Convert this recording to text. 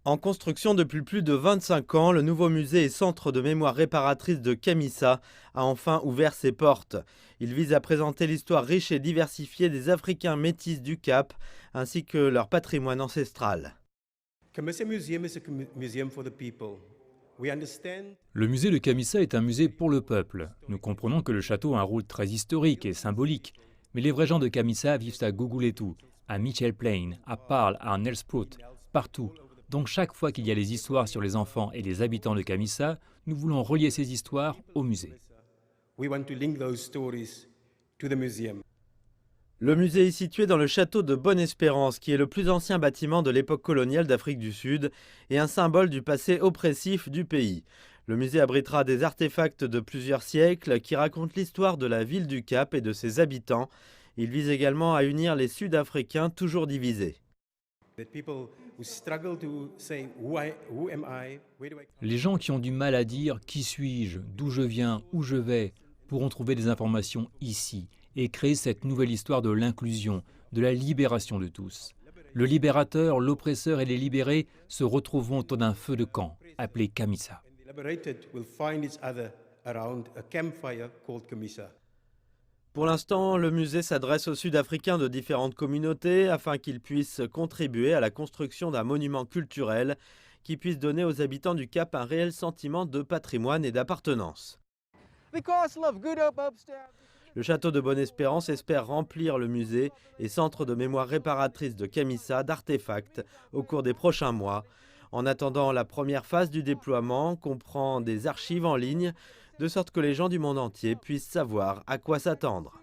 En construction depuis plus de 25 ans, le nouveau musée et centre de mémoire réparatrice de Kamissa a enfin ouvert ses portes. Il vise à présenter l'histoire riche et diversifiée des Africains métis du Cap, ainsi que leur patrimoine ancestral. Camissa Museum is a museum for the people. We understand. Le musée de Kamissa est un musée pour le peuple. Nous comprenons que le château a un rôle très historique et symbolique. Mais les vrais gens de Kamissa vivent à Guguletu, à Mitchell Plain, à Paarl, à Nelspruit, partout. Donc chaque fois qu'il y a les histoires sur les enfants et les habitants de Kamissa, nous voulons relier ces histoires au musée. We want to link those stories to the museum. Le musée est situé dans le château de Bonne-Espérance, qui est le plus ancien bâtiment de l'époque coloniale d'Afrique du Sud et un symbole du passé oppressif du pays. Le musée abritera des artefacts de plusieurs siècles qui racontent l'histoire de la ville du Cap et de ses habitants. Il vise également à unir les Sud-Africains toujours divisés. That people who struggle to say who am I, where do I come Les gens qui ont du mal à dire qui suis-je, d'où je viens, où je vais, pourront trouver des informations ici et créer cette nouvelle histoire de l'inclusion, de la libération de tous. Le libérateur, l'oppresseur et les libérés se retrouveront autour d'un feu de camp appelé Kamissa. and the liberated will find each other around a campfire called Camissa. Pour l'instant, le musée s'adresse aux Sud-Africains de différentes communautés afin qu'ils puissent contribuer à la construction d'un monument culturel qui puisse donner aux habitants du Cap un réel sentiment de patrimoine et d'appartenance. The castle of Good Hope upstairs. Le château de Bonne-Espérance espère remplir le musée et centre de mémoire réparatrice de Kamissa d'artefacts au cours des prochains mois. En attendant, la première phase du déploiement comprend des archives en ligne, de sorte que les gens du monde entier puissent savoir à quoi s'attendre.